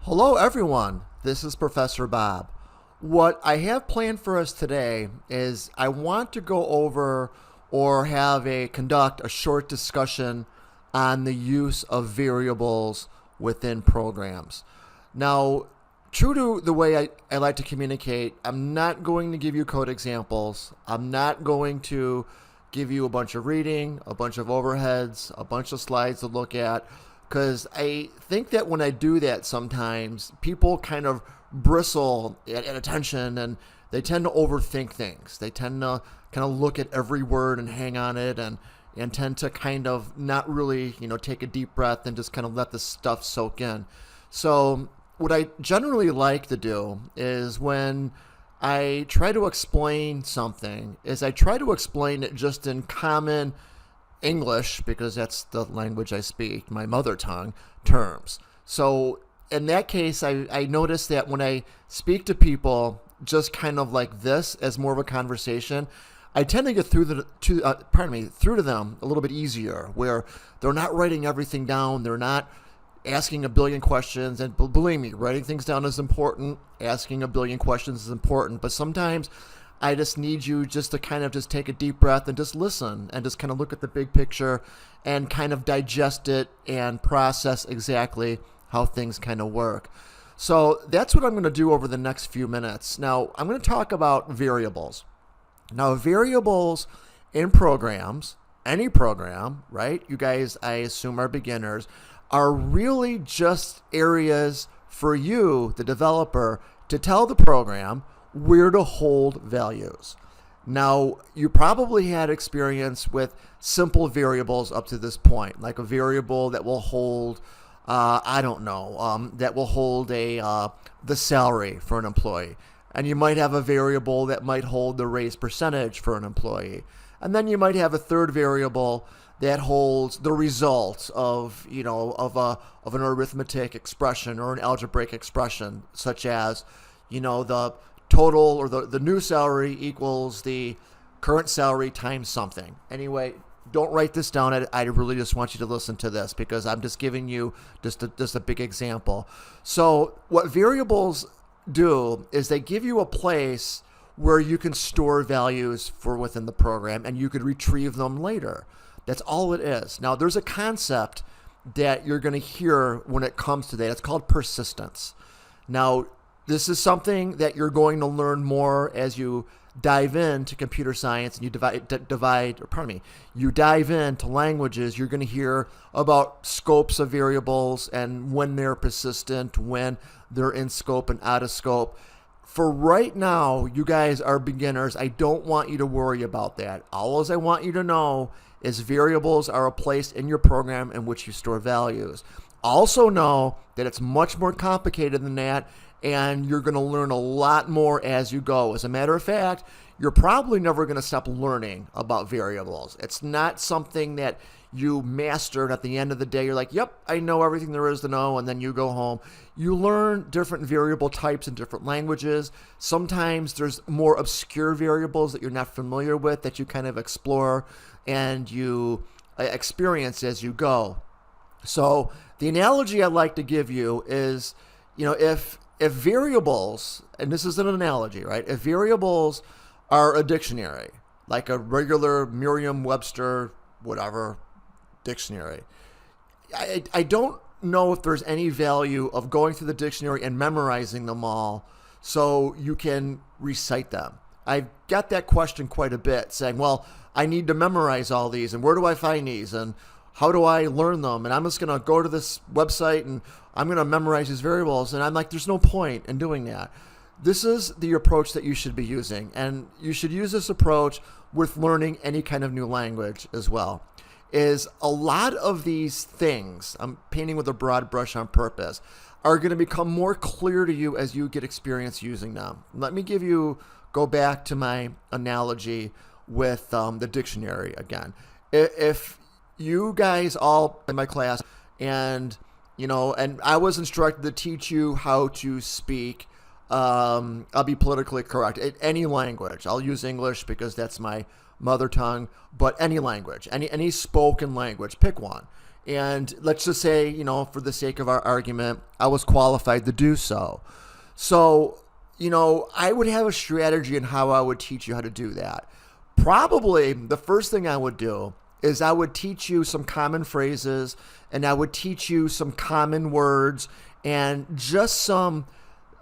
Hello, everyone. This is Professor Bob. What I have planned for us today is I want to go over or conduct a short discussion on the use of variables within programs. Now, true to the way I like to communicate, I'm not going to give you code examples. I'm not going to give you a bunch of reading, a bunch of overheads, a bunch of slides to look at, because I think that when I do that sometimes, people kind of bristle at attention and they tend to overthink things. They tend to kind of look at every word and hang on it and tend to kind of not really, take a deep breath and just kind of let the stuff soak in. So what I generally like to do is when I try to explain something is I try to explain it just in common English, because that's the language I speak, my mother tongue, terms. So in that case, I notice that when I speak to people just kind of like this as more of a conversation, I tend to get through to them a little bit easier, where they're not writing everything down, they're not asking a billion questions, and believe me, writing things down is important, asking a billion questions is important, but sometimes I just need you just to kind of just take a deep breath and just listen and just kind of look at the big picture and kind of digest it and process exactly how things kind of work. So that's what I'm going to do over the next few minutes. Now, I'm going to talk about variables. Now, variables in programs, any program, right? You guys, I assume, are beginners, are really just areas for you, the developer, to tell the program where to hold values. Now, you probably had experience with simple variables up to this point, like a variable that will hold, that will hold the salary for an employee. And you might have a variable that might hold the raise percentage for an employee. And then you might have a third variable that holds the result of an arithmetic expression or an algebraic expression, such as, the total or the new salary equals the current salary times something. Anyway, don't write this down. I really just want you to listen to this, because I'm just giving you just a big example. So what variables do is they give you a place where you can store values for within the program, and you could retrieve them later. That's all it is. Now, there's a concept that you're going to hear when it comes to that. It's called persistence. Now, this is something that you're going to learn more as you dive into computer science and you dive into languages. You're going to hear about scopes of variables and when they're persistent, when they're in scope and out of scope. For right now, you guys are beginners. I don't want you to worry about that. All I want you to know is variables are a place in your program in which you store values. Also know that it's much more complicated than that, and you're going to learn a lot more as you go. As a matter of fact, you're probably never going to stop learning about variables. It's not something that you master, and at the end of the day, you're like, yep, I know everything there is to know, and then you go home. You learn different variable types in different languages. Sometimes there's more obscure variables that you're not familiar with that you kind of explore and you experience as you go. So the analogy I like to give you is, if variables, and this is an analogy, right? If variables are a dictionary, like a regular Merriam-Webster, whatever dictionary, I don't know if there's any value of going through the dictionary and memorizing them all so you can recite them. I got that question quite a bit, saying, well, I need to memorize all these, and where do I find these, and how do I learn them? And I'm just going to go to this website and I'm going to memorize these variables. And I'm like, there's no point in doing that. This is the approach that you should be using. And you should use this approach with learning any kind of new language as well. Is a lot of these things, I'm painting with a broad brush on purpose, are going to become more clear to you as you get experience using them. Let me go back to my analogy with the dictionary again. If you guys all in my class, and I was instructed to teach you how to speak, I'll be politically correct, any language. I'll use English because that's my mother tongue, but any language, any spoken language, pick one. And let's just say, for the sake of our argument, I was qualified to do so. So, I would have a strategy in how I would teach you how to do that. Probably the first thing I would do is I would teach you some common phrases, and I would teach you some common words and just some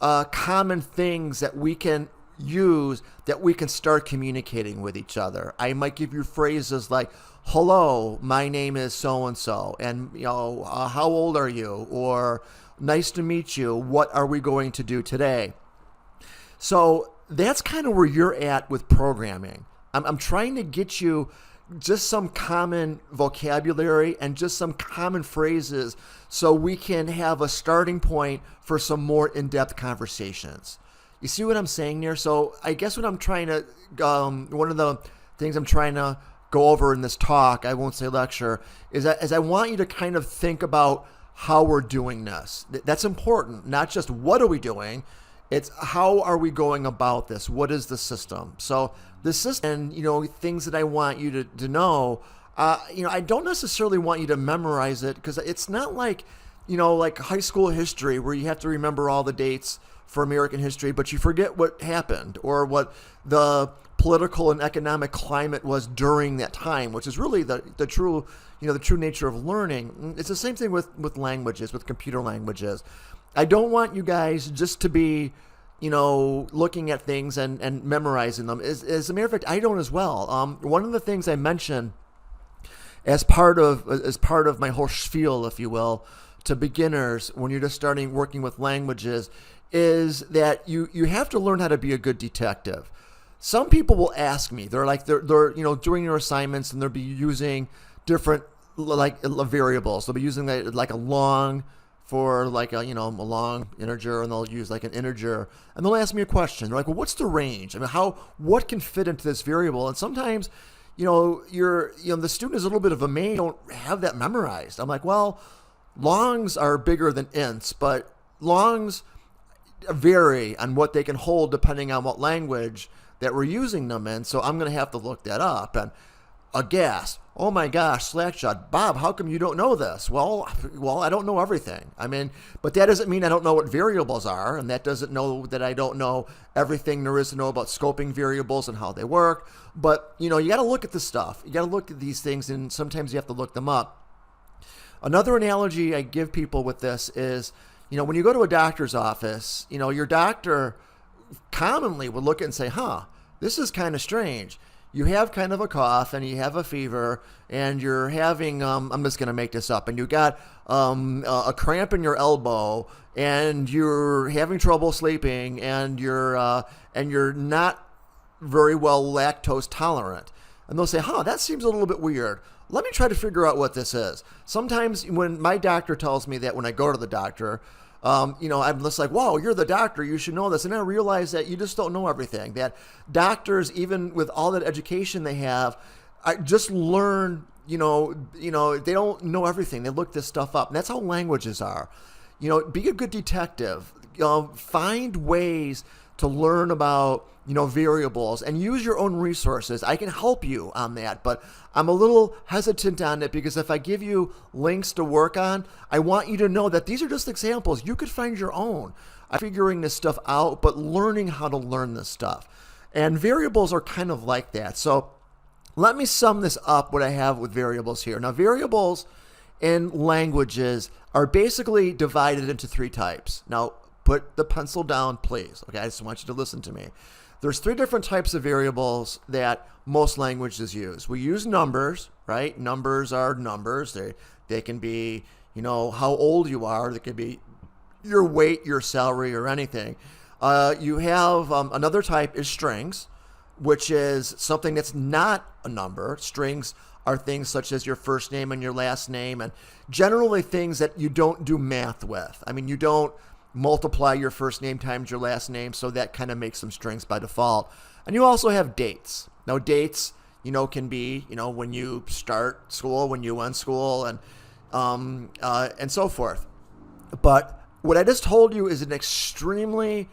common things that we can use that we can start communicating with each other. I might give you phrases like, hello, my name is so-and-so, and how old are you? Or nice to meet you. What are we going to do today? So that's kind of where you're at with programming. I'm trying to get you just some common vocabulary and just some common phrases so we can have a starting point for some more in-depth conversations. You see what I'm saying there? So I guess what I'm trying to, one of the things I'm trying to go over in this talk, I won't say lecture, is I want you to kind of think about how we're doing this. That's important. Not just what are we doing, it's how are we going about this? What is the system? So the system, and things that I want you to know, I don't necessarily want you to memorize it because it's not like, like high school history where you have to remember all the dates for American history, but you forget what happened or what the political and economic climate was during that time, which is really the true, the true nature of learning. It's the same thing with languages, with computer languages. I don't want you guys just to be, looking at things and memorizing them. As a matter of fact, I don't as well. One of the things I mentioned as part of my whole spiel, if you will, to beginners when you're just starting working with languages is that you have to learn how to be a good detective. Some people will ask me, they're doing their assignments and they'll be using different variables. They'll be using like a long for a long integer, and they'll use like an integer, and they'll ask me a question. They're like, well, what's the range? I mean, what can fit into this variable? And sometimes, the student is a little bit of a maze, don't have that memorized. I'm like, well, longs are bigger than ints, but longs vary on what they can hold depending on what language that we're using them in. So I'm going to have to look that up. And aghast, oh my gosh, Slackshot, Bob, how come you don't know this? Well, I don't know everything. I mean, but that doesn't mean I don't know what variables are, and that doesn't know that I don't know everything there is to know about scoping variables and how they work. But, you got to look at this stuff. You got to look at these things, and sometimes you have to look them up. Another analogy I give people with this is, when you go to a doctor's office, your doctor commonly would look at it and say, this is kind of strange. You have kind of a cough and you have a fever and you're having, I'm just going to make this up, and you got a cramp in your elbow and you're having trouble sleeping and you're not very well lactose tolerant. And they'll say, that seems a little bit weird. Let me try to figure out what this is. Sometimes when my doctor tells me that when I go to the doctor, I'm just like, whoa, you're the doctor, you should know this. And I realize that you just don't know everything. That doctors, even with all that education they have, just learn, they don't know everything. They look this stuff up. And that's how languages are. Be a good detective. Find ways to learn about, variables and use your own resources. I can help you on that, but I'm a little hesitant on it because if I give you links to work on, I want you to know that these are just examples. You could find your own. I'm figuring this stuff out, but learning how to learn this stuff. And variables are kind of like that. So let me sum this up, what I have with variables here. Now, variables in languages are basically divided into three types. Now, put the pencil down, please. Okay, I just want you to listen to me. There's three different types of variables that most languages use. We use numbers, right? Numbers are numbers. They can be, how old you are. They could be your weight, your salary, or anything. You have another type is strings, which is something that's not a number. Strings are things such as your first name and your last name, and generally things that you don't do math with. I mean, you don't multiply your first name times your last name, so that kind of makes them strings by default. And you also have dates. Now, dates, can be, when you start school, when you end school, and so forth. But what I just told you is an extremely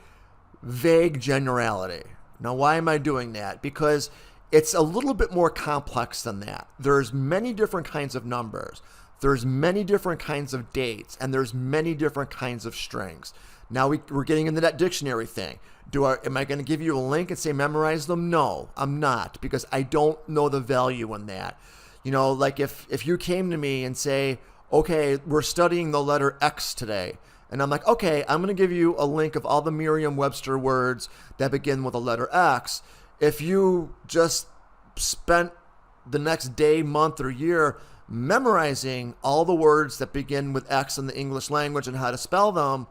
vague generality. Now, why am I doing that? Because it's a little bit more complex than that. There's many different kinds of numbers. there's many different kinds of dates, and there's many different kinds of strings. Now we're getting into that dictionary thing. Am I going to give you a link and say memorize them? No, I'm not, because I don't know the value in that. Like if you came to me and say, okay, we're studying the letter X today, and I'm like, okay, I'm going to give you a link of all the Merriam-Webster words that begin with the letter X. If you just spent the next day, month, or year memorizing all the words that begin with X in the English language and how to spell them,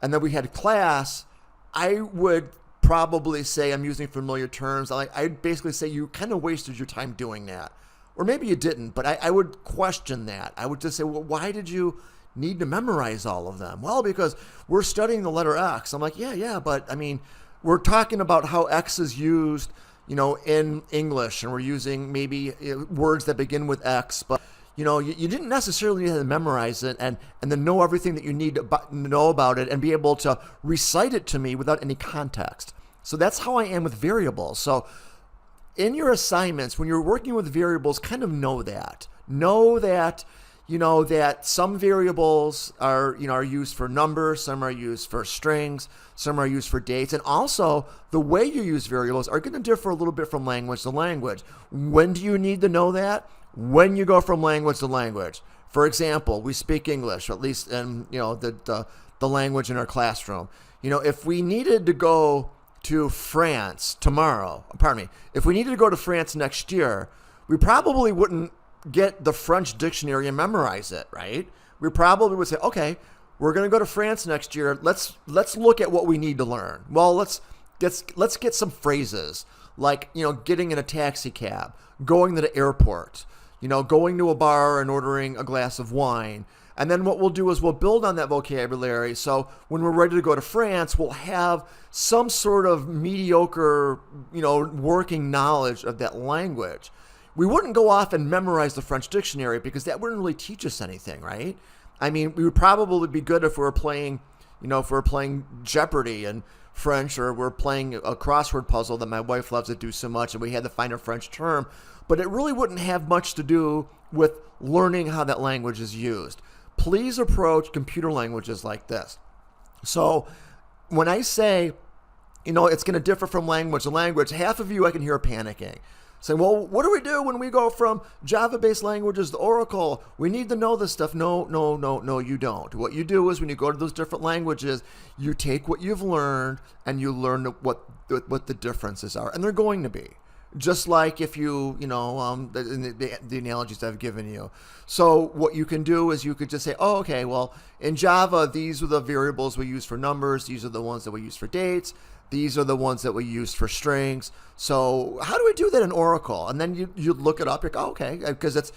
and then we had class, I would probably say I'm using familiar terms. I'd basically say you kind of wasted your time doing that. Or maybe you didn't, but I would question that. I would just say, well, why did you need to memorize all of them? Well, because we're studying the letter X. I'm like, yeah, but I mean, we're talking about how X is used, in English, and we're using maybe words that begin with X, but you didn't necessarily need to memorize it and then know everything that you need to know about it and be able to recite it to me without any context. So that's how I am with variables. So in your assignments, when you're working with variables, kind of know that. Know that, that some variables are used for numbers, some are used for strings, some are used for dates, and also the way you use variables are going to differ a little bit from language to language. When do you need to know that? When you go from language to language. For example, we speak English, at least in the language in our classroom. If we needed to go to France if we needed to go to France next year, we probably wouldn't get the French dictionary and memorize it, right? We probably would say, okay, we're going to go to France next year. Let's look at what we need to learn. Well, let's get some phrases like, getting in a taxi cab, going to the airport, going to a bar and ordering a glass of wine. And then what we'll do is we'll build on that vocabulary. So when we're ready to go to France, we'll have some sort of mediocre, working knowledge of that language. We wouldn't go off and memorize the French dictionary because that wouldn't really teach us anything, right? I mean, we would probably be good if we were playing, Jeopardy in French, or we're playing a crossword puzzle that my wife loves to do so much, and we had to find a French term. But it really wouldn't have much to do with learning how that language is used. Please approach computer languages like this. So when I say, it's going to differ from language to language, half of you I can hear panicking. Saying, well, what do we do when we go from Java-based languages to Oracle? We need to know this stuff. No, you don't. What you do is when you go to those different languages, you take what you've learned and you learn what the differences are. And they're going to be. Just like if the analogies I've given you. So what you can do is you could just say, oh, okay, well, in Java, these are the variables we use for numbers. These are the ones that we use for dates. These are the ones that we use for strings. So how do we do that in Oracle? And then you look it up. You're like, oh, okay, because it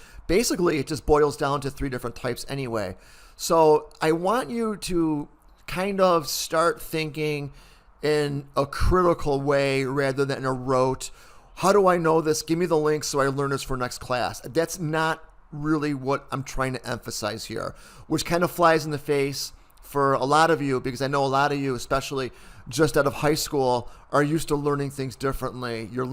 just boils down to 3 different types anyway. So I want you to kind of start thinking in a critical way rather than a rote. How do I know this? Give me the link so I learn this for next class. That's not really what I'm trying to emphasize here, which kind of flies in the face for a lot of you, because I know a lot of you, especially just out of high school, are used to learning things differently. You're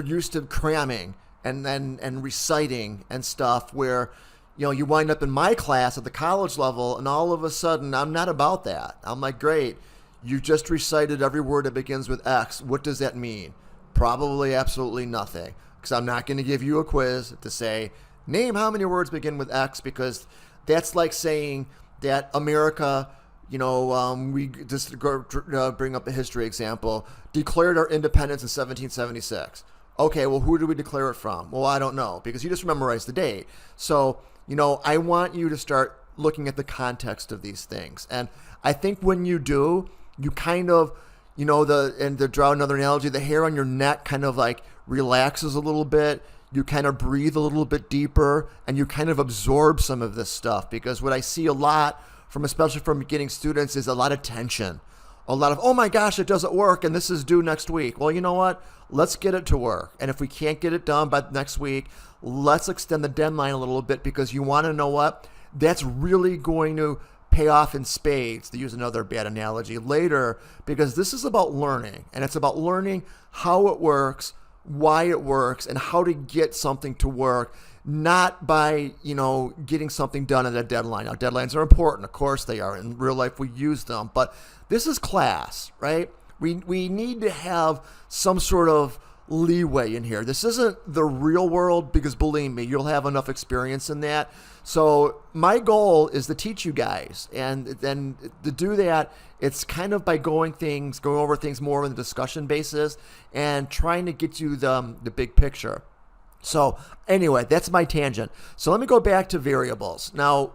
used to cramming and reciting and stuff where, you wind up in my class at the college level, and all of a sudden I'm not about that. I'm like, great, you just recited every word that begins with X. What does that mean? Probably absolutely nothing, because I'm not going to give you a quiz to say, name how many words begin with X, because that's like saying that America, we just bring up a history example, declared our independence in 1776. Okay, well, who did we declare it from? Well, I don't know, because you just memorized the date. So, I want you to start looking at the context of these things. And I think when you do, you kind of, and to draw another analogy, the hair on your neck kind of like relaxes a little bit. You kind of breathe a little bit deeper, and you kind of absorb some of this stuff. Because what I see a lot especially from beginning students, is a lot of tension. A lot of, oh my gosh, it doesn't work, and this is due next week. Well, you know what? Let's get it to work. And if we can't get it done by next week, let's extend the deadline a little bit, because you want to know what? That's really going to pay off in spades, to use another bad analogy, later, because this is about learning, and it's about learning how it works, why it works, and how to get something to work. not by, getting something done at a deadline. Now, deadlines are important. Of course they are. In real life, we use them. But this is class, right? We need to have some sort of leeway in here. This isn't the real world, because believe me, you'll have enough experience in that. So my goal is to teach you guys, and then to do that, it's kind of by going over things more on a discussion basis and trying to get you the big picture. So anyway, that's my tangent. So let me go back to variables. Now,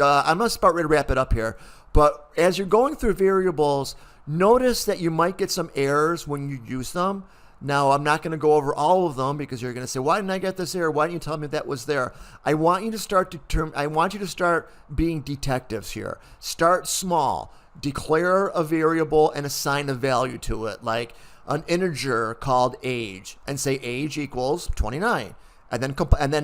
I'm about ready to wrap it up here, but as you're going through variables, notice that you might get some errors when you use them. Now, I'm not going to go over all of them, because you're going to say, why didn't I get this error? Why didn't you tell me that was there? I want you to start being detectives here. Start small. Declare a variable and assign a value to it, like an integer called age, and say age equals 29. And then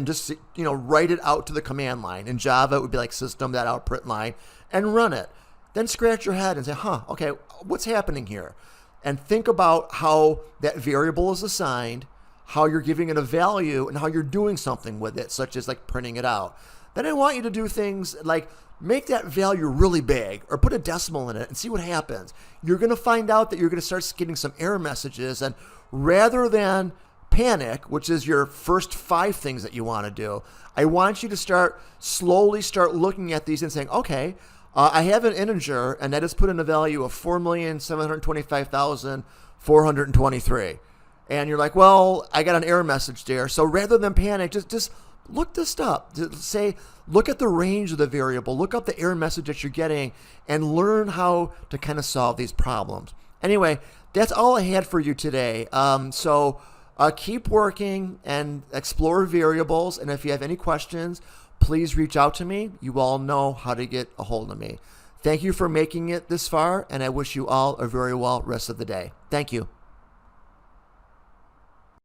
just write it out to the command line. In Java, it would be like system.out.println, and run it. Then scratch your head and say, okay, what's happening here? And think about how that variable is assigned, how you're giving it a value, and how you're doing something with it, such as like printing it out. Then I want you to do things like make that value really big, or put a decimal in it and see what happens. You're going to find out that you're going to start getting some error messages, and rather than panic, which is your first 5 things that you want to do, I want you to slowly start looking at these and saying, okay, I have an integer, and that is put in a value of 4,725,423. And you're like, well, I got an error message there. So rather than panic, just look this up. Look at the range of the variable. Look up the error message that you're getting and learn how to kind of solve these problems. Anyway, that's all I had for you today. So keep working and explore variables. And if you have any questions, please reach out to me. You all know how to get a hold of me. Thank you for making it this far, and I wish you all a very well rest of the day. Thank you.